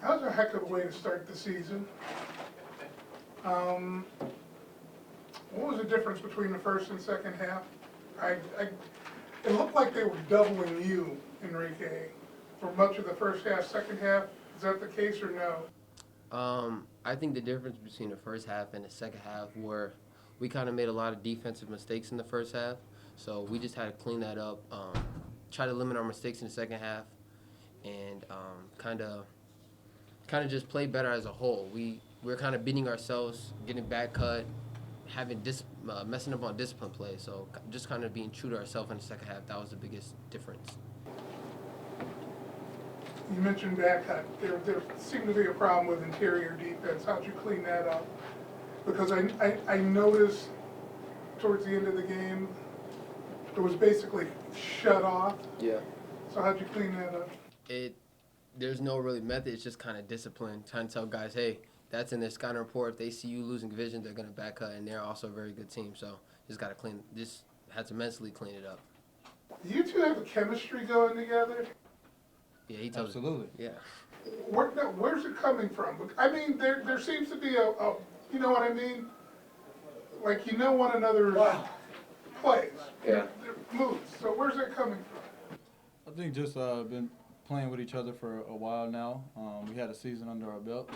That was a heck of a way to start the season. What was the difference between the first and second half? It looked like they were doubling you, Enrique, for much of the first half. Second half, is that the case or no? I think the difference between the first half and the second half were we kind of made a lot of defensive mistakes in the first half, so we just had to clean that up, try to limit our mistakes in the second half, and kind of just play better as a whole. We're kind of beating ourselves, getting back cut, messing up on discipline play. So just kind of being true to ourselves in the second half. That was the biggest difference. You mentioned back cut. There seemed to be a problem with interior defense. How'd you clean that up? Because I noticed towards the end of the game, it was basically shut off. Yeah. So how'd you clean that up? There's no really method. It's just kind of discipline. Trying to tell guys, hey, that's in their scouting report. If they see you losing vision, they're gonna back cut, and they're also a very good team. So just had to mentally clean it up. You two have a chemistry going together. Yeah, he tells Absolutely. Yeah. Where's it coming from? I mean, there seems to be a you know what I mean? Like you know one another's plays, Yeah. their moves. So where's that coming from? I think just been playing with each other for a while now. We had a season under our belt,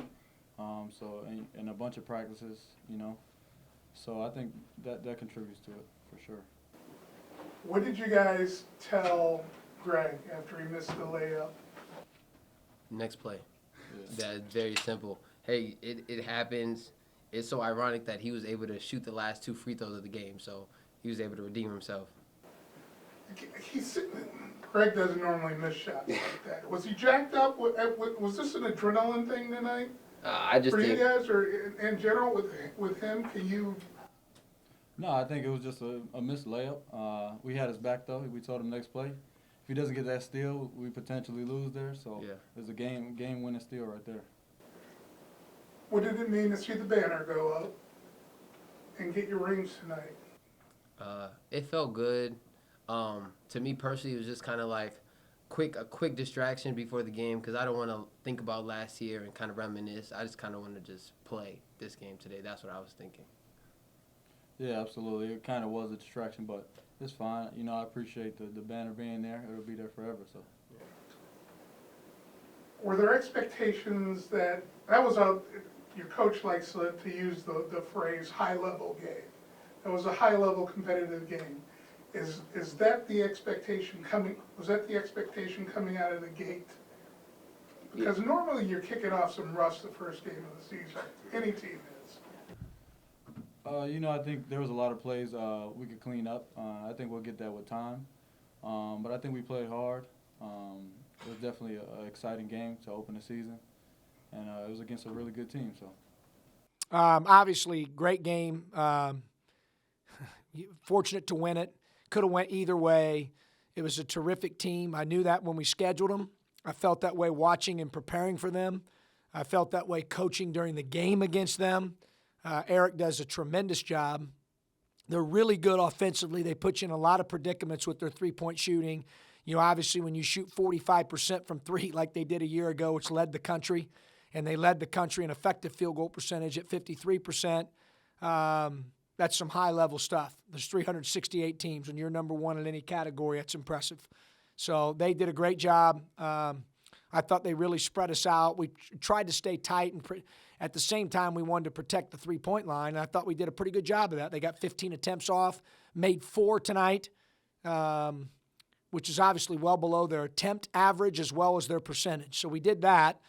so and a bunch of practices, you know. So I think that contributes to it for sure. What did you guys tell Greg after he missed the layup? Next play. Yeah. That's very simple. Hey, it happens. It's so ironic that he was able to shoot the last 2 free throws of the game, so he was able to redeem himself. Greg doesn't normally miss shots like that. Was he jacked up? Was this an adrenaline thing tonight? I just for think you guys, or in general with him? Can you? No, I think it was just a missed layup. We had his back though. We told him next play. If he doesn't get that steal, we potentially lose there. So yeah. There's a game-winning steal right there. What did it mean to see the banner go up and get your rings tonight? It felt good. To me personally, it was just kind of like a quick distraction before the game because I don't want to think about last year and kind of reminisce. I just kind of want to just play this game today. That's what I was thinking. Yeah, absolutely. It kind of was a distraction, but it's fine. You know, I appreciate the banner being there. It'll be there forever. So. Were there expectations that was your coach likes to use the phrase high-level game. That was a high-level competitive game. Is that the expectation coming? Was that the expectation coming out of the gate? Because normally you're kicking off some rust the first game of the season. Any team is. You know, I think there was a lot of plays we could clean up. I think we'll get that with time. But I think we played hard. It was definitely an exciting game to open the season, and it was against a really good team. So. Obviously, great game. Fortunate to win it. Could have went either way. It was a terrific team. I knew that when we scheduled them. I felt that way watching and preparing for them. I felt that way coaching during the game against them. Eric does a tremendous job. They're really good offensively. They put you in a lot of predicaments with their three-point shooting. You know, obviously when you shoot 45% from three like they did a year ago, it's led the country. And they led the country in effective field goal percentage at 53%. That's some high-level stuff. There's 368 teams, and you're number one in any category. That's impressive. So they did a great job. I thought they really spread us out. We tried to stay tight, and at the same time, we wanted to protect the three-point line, and I thought we did a pretty good job of that. They got 15 attempts off, made 4 tonight, which is obviously well below their attempt average as well as their percentage. So we did that.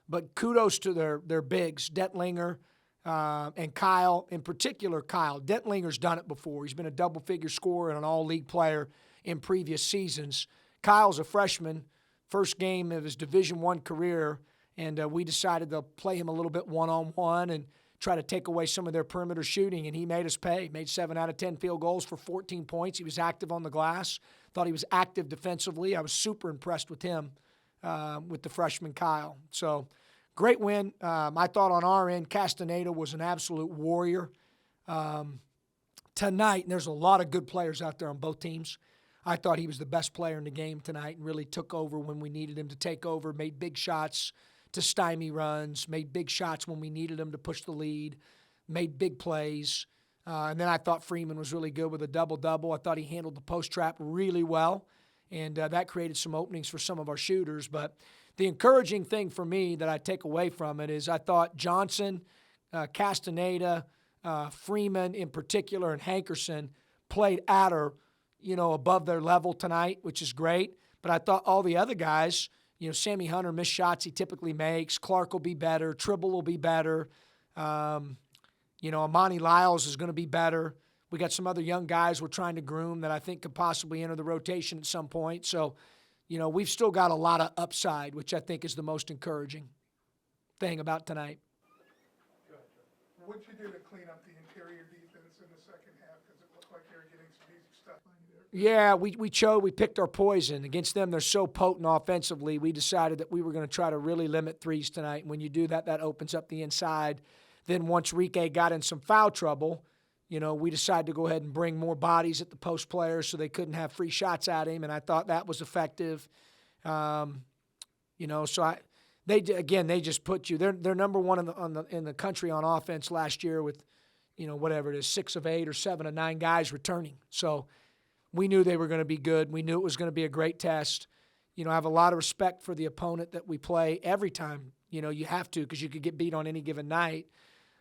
But kudos to their bigs, Detlinger and Kyle, in particular Kyle. Detlinger's done it before. He's been a double-figure scorer and an all-league player in previous seasons. Kyle's a freshman, first game of his Division I career, and we decided to play him a little bit one-on-one and try to take away some of their perimeter shooting, and he made us pay. Made 7 out of 10 field goals for 14 points. He was active on the glass. Thought he was active defensively. I was super impressed with him, with the freshman Kyle. So great win. I thought on our end, Castaneda was an absolute warrior. Tonight, and there's a lot of good players out there on both teams, I thought he was the best player in the game tonight and really took over when we needed him to take over, made big shots, to stymie runs, made big shots when we needed them to push the lead, made big plays. And then I thought Freeman was really good with a double-double. I thought he handled the post trap really well, and that created some openings for some of our shooters. But the encouraging thing for me that I take away from it is I thought Johnson, Castaneda, Freeman in particular, and Hankerson played at or, above their level tonight, which is great. But I thought all the other guys, Sammy Hunter missed shots he typically makes. Clark will be better. Tribble will be better. Amani Lyles is going to be better. We got some other young guys we're trying to groom that I think could possibly enter the rotation at some point. So, we've still got a lot of upside, which I think is the most encouraging thing about tonight. What'd you do to clean up the interior defense in the second half? Because it looked like they were getting some easy stuff on you there. Yeah, we picked our poison. Against them, they're so potent offensively, we decided that we were going to try to really limit threes tonight. And when you do that, that opens up the inside. Then once Rike got in some foul trouble, we decided to go ahead and bring more bodies at the post players so they couldn't have free shots at him, and I thought that was effective. They just put you. They're number one in the country on offense last year with, whatever it is, 6 of 8 or 7 of 9 guys returning. So we knew they were going to be good. We knew it was going to be a great test. I have a lot of respect for the opponent that we play every time. You have to, because you could get beat on any given night.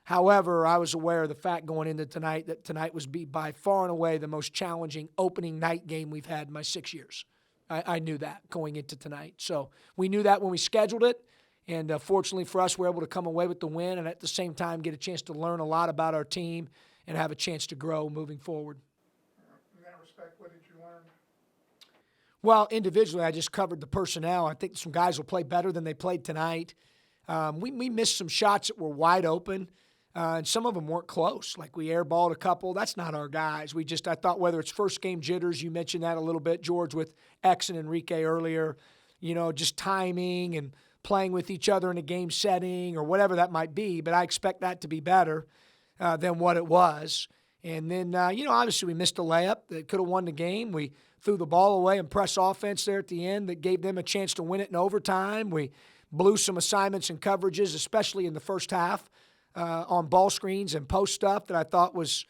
However, I was aware of the fact going into tonight that tonight was by far and away the most challenging opening night game we've had in my 6 years. I knew that going into tonight. So we knew that when we scheduled it, and fortunately for us, we were able to come away with the win and at the same time get a chance to learn a lot about our team and have a chance to grow moving forward. In that respect, what did you learn? Well, individually, I just covered the personnel. I think some guys will play better than they played tonight. We missed some shots that were wide open. And some of them weren't close. Like we airballed a couple. That's not our guys. I thought whether it's first game jitters, you mentioned that a little bit, George, with X and Enrique earlier, just timing and playing with each other in a game setting or whatever that might be. But I expect that to be better than what it was. And then, obviously we missed a layup that could have won the game. We threw the ball away and pressed offense there at the end that gave them a chance to win it in overtime. We blew some assignments and coverages, especially in the first half. On ball screens and post stuff that I thought was,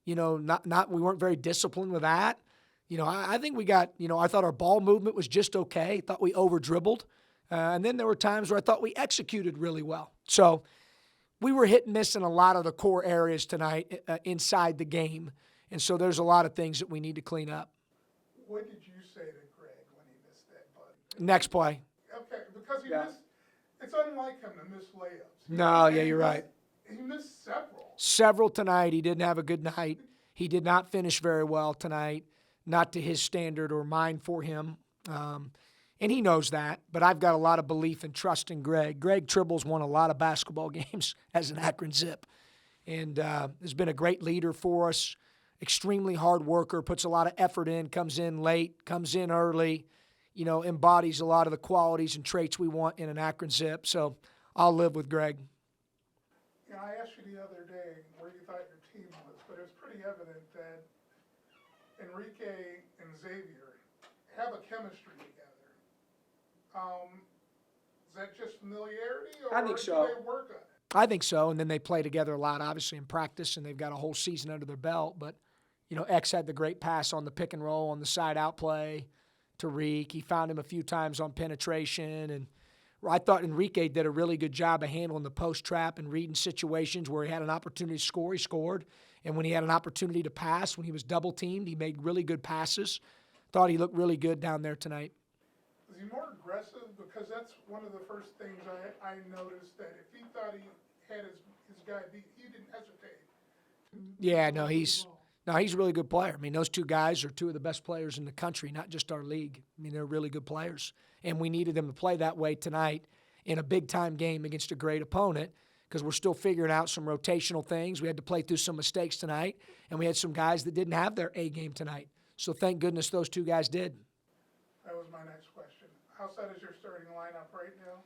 we weren't very disciplined with that. I think we got, I thought our ball movement was just okay. I thought we over-dribbled. And then there were times where I thought we executed really well. So we were hit and miss in a lot of the core areas tonight inside the game. And so there's a lot of things that we need to clean up. What did you say to Greg when he missed that button? Next play. Okay, because he missed, it's unlike him to miss layups. No, yeah, you're right. He missed several. Several tonight. He didn't have a good night. He did not finish very well tonight, not to his standard or mine for him. And he knows that, but I've got a lot of belief and trust in Greg. Greg Tribble's won a lot of basketball games as an Akron Zip and has been a great leader for us, extremely hard worker, puts a lot of effort in, comes in late, comes in early, embodies a lot of the qualities and traits we want in an Akron Zip. So I'll live with Greg. I asked you the other day where you thought your team was, but it was pretty evident that Enrique and Xavier have a chemistry together. Is that just familiarity, or I think so. do they work on it? I think so, and then they play together a lot, obviously, in practice, and they've got a whole season under their belt. But, X had the great pass on the pick and roll on the side out play to Reek. He found him a few times on penetration, and I thought Enrique did a really good job of handling the post trap and reading situations where he had an opportunity to score, he scored. And when he had an opportunity to pass, when he was double teamed, he made really good passes. Thought he looked really good down there tonight. Is he more aggressive? Because that's one of the first things I noticed, that if he thought he had his guy beat, he didn't hesitate. Yeah, no, he's a really good player. I mean, those two guys are two of the best players in the country, not just our league. I mean, they're really good players. And we needed them to play that way tonight in a big-time game against a great opponent because we're still figuring out some rotational things. We had to play through some mistakes tonight, and we had some guys that didn't have their A game tonight. So thank goodness those two guys did. That was my next question. How set is your starting lineup right now?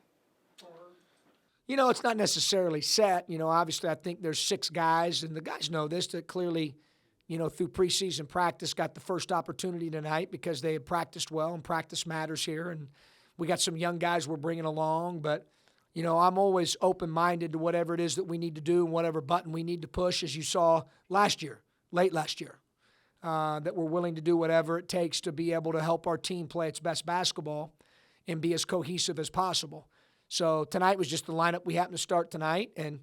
It's not necessarily set. Obviously I think there's 6 guys, and the guys know this, that clearly – through preseason practice, got the first opportunity tonight because they had practiced well, and practice matters here. And we got some young guys we're bringing along, but, I'm always open-minded to whatever it is that we need to do and whatever button we need to push, as you saw late last year, that we're willing to do whatever it takes to be able to help our team play its best basketball and be as cohesive as possible. So tonight was just the lineup we happened to start tonight, and,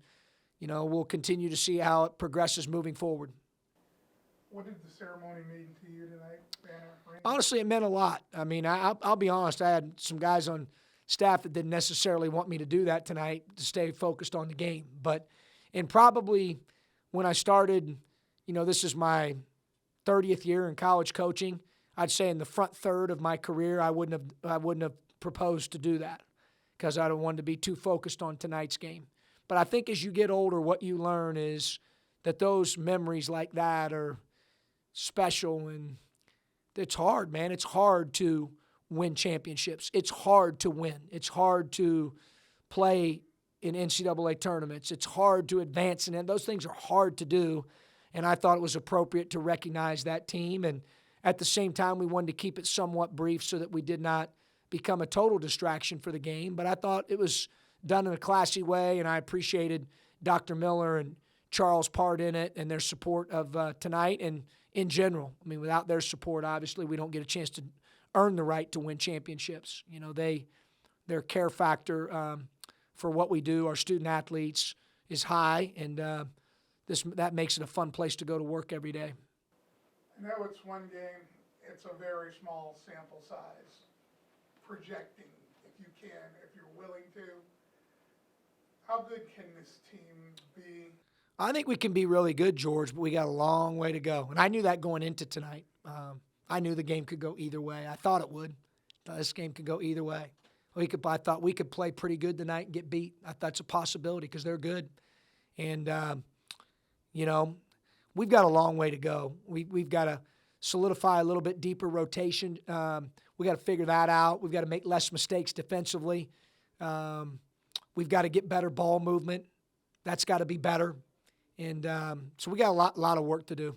we'll continue to see how it progresses moving forward. What did the ceremony mean to you tonight, Banner? Honestly, it meant a lot. I mean, I'll be honest, I had some guys on staff that didn't necessarily want me to do that tonight to stay focused on the game. But, and probably when I started, this is my 30th year in college coaching, I'd say in the front third of my career, I wouldn't have proposed to do that because I don't want to be too focused on tonight's game. But I think as you get older, what you learn is that those memories like that are special, and it's hard, man. It's hard to win championships. It's hard to win. It's hard to play in NCAA tournaments. It's hard to advance, and those things are hard to do. And I thought it was appropriate to recognize that team. And at the same time, we wanted to keep it somewhat brief so that we did not become a total distraction for the game. But I thought it was done in a classy way, and I appreciated Dr. Miller and Charles' part in it and their support of tonight and in general. I mean, without their support, obviously, we don't get a chance to earn the right to win championships. Their care factor for what we do, our student athletes, is high, and that makes it a fun place to go to work every day. I know it's one game, it's a very small sample size. Projecting, if you can, if you're willing to, how good can this team be? I think we can be really good, George, but we got a long way to go. And I knew that going into tonight. I knew the game could go either way. I thought it would. This game could go either way. I thought we could play pretty good tonight and get beat. I thought that's a possibility because they're good. And, we've got a long way to go. We've got to solidify a little bit deeper rotation. We got to figure that out. We've got to make less mistakes defensively. We've got to get better ball movement. That's got to be better. And so we got a lot of work to do.